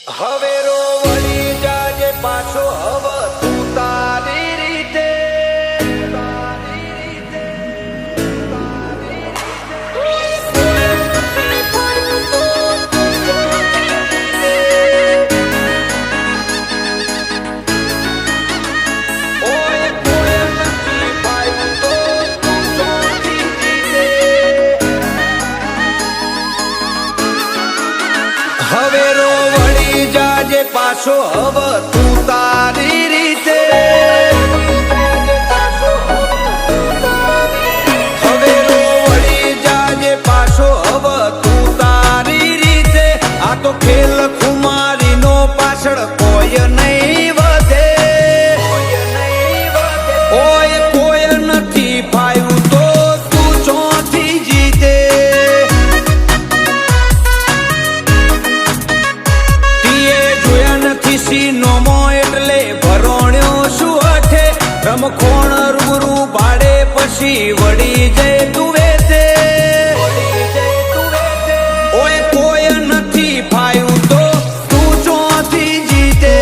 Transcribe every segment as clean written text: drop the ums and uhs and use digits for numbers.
હવે રો વળી જાજે પાછો હવ તું તારી રીતે હવે રો વળી જાજે પાછો હવ તું તારી રીતે હવે રો વળી જાજે પાછો હવ તું તારી રીતે આ તો ખેલ ખુમારીનો પાછળ કોઈ નહીં વધે ઓય કોઈ નથી ફાયું તો તું ચોથી જીતે નોમો એટલે ભરોણ્યો શું હઠે રમખોણ રૂબરૂ ભાડે પછી વળી જય તું વેતે ઓય કોઈ નથી ફાયું તો તું ચોથી જીતે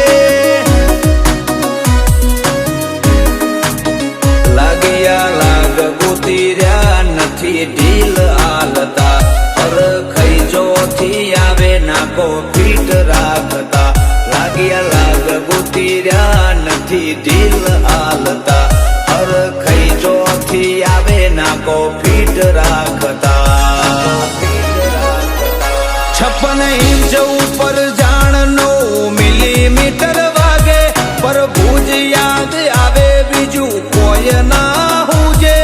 લાગ્યા લાગ ગુતીર્યા નથી ઢીલ આલતા પર ખઈ જોથી આવે નાકો ફીટ રાખતા લાગ્યા લાગ ગુતીર્યા નથી ઢીલ આલતા હર ખઈ ચોથી આવે નાકો ફીટ રાખતા 56 ઇંચ ઉપર જાણ 9 મિલીમીટર વાગે પર ભુજ યાદ આવે બીજું કોઈ ના હુજે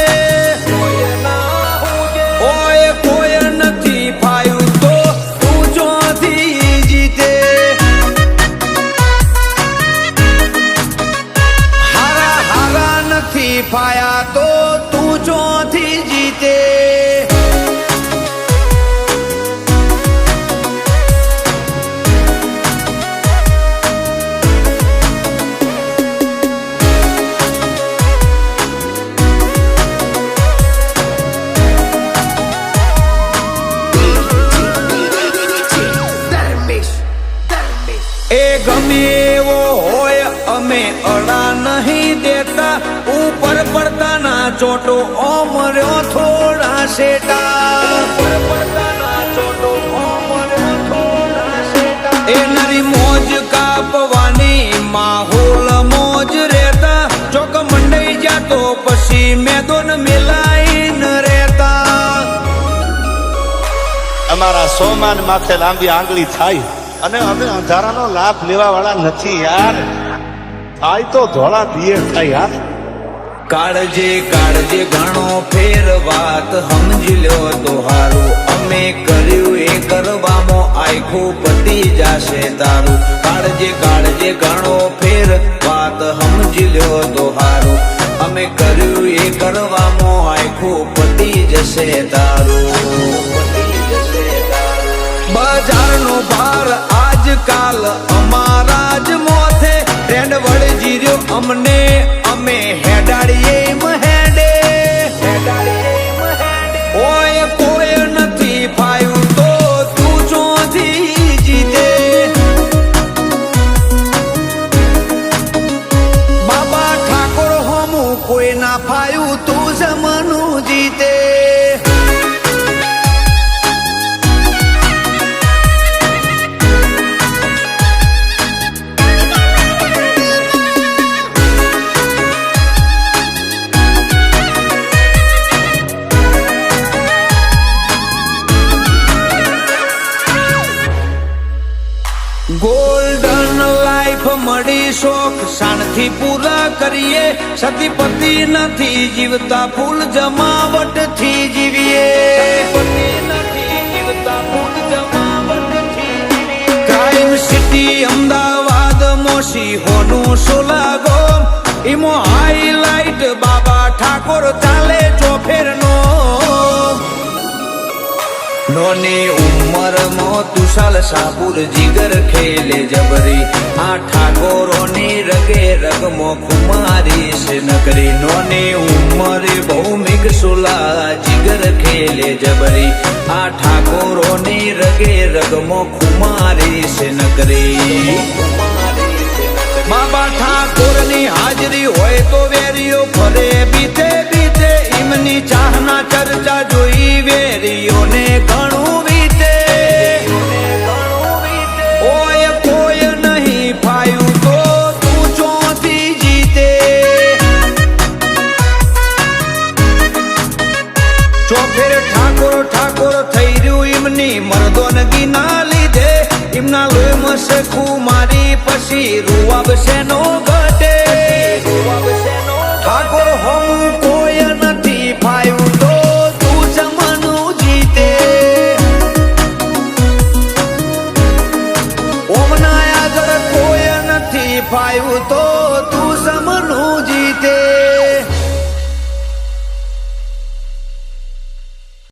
ઓય કોઈ નથી ફાયું તો તું ચોથી જીતે ફાયા તો તું ચોથી જીતે એ ગમે એવો હોય અમે અડા નહીં દેતા ઉપર પડતા ના ચોટો ઓમર્યો થોડા શેટા એ નરી મોજ કાપવાની માહોલ મોજ રહેતા ચોક મંડાઈ જાતો પછી મેદોન મિલાઈન રહેતા અમારા સોમાન માથે લાંબી આંગળી થાય અને અમે અંધારાનો લાભ લેવા વાળા નથી યાર આય તો ધોળા દિયે થાય યાર કાળજે કાળજે ઘણો ફેર વાત સમજી લ્યો તો હારું અમે કર્યું એ કરવામાં આખું પતી જાશે તારું કાળજે કાળજે ઘણો ફેર વાત સમજી લ્યો તો હારું અમે કર્યું એ કરવામાં આખું પતી જશે તારું બજારનો ભાર આજકાલ અમારા જ મોથે ટ્રેન્ડ વળજી રહ્યો અમને અમે હેડાડીએ મહેડે ઓય કોઈ નથી ફાયું તો તું ચોથી જીતે બાબા ઠાકોર હોમું કોઈ ના ફાયું તું જમનું જીતે ગોલ્ડન લાઈફ મળી શોખ શાનથી પૂરા કરીએ સતીપતિ નથી જીવતા ફૂલ જમાવટ થી જીવીએ crime city Ahmedabad Musi હોનું સોલાગો ઈમો highlight બાબા ઠાકોર ચાલે ચોફેરનો નોની ઉંમરમાં તુષાલ સાપુર જીગર ખેલે જબરી આ ઠાકોરોની રગે રગમો ખુમારી છે નકરી નોની ઉંમરે ભૌમિક સુલા જીગર ખેલે જબરી આ ઠાકોરોની રગે રગમો ખુમારી છે નકરી બાબા ઠાકોરની હાજરી હોય તો વેરીઓ ફરે બીતે બીતે એમની ચાહના ચર્ચા જોઈ વેરીઓને ઘણું વીતે ઓય કોઈ નહીં ફાયું તો તું ચોથી જીતે ચોફેર ઠાકોર ઠાકોર થઈ રહ્યું એમની મર્દોનગી ના લીધે એમના લોહીમાં શેખું મારી પછી રૂવાબ શેનો ઘટે ઠાકોર હમ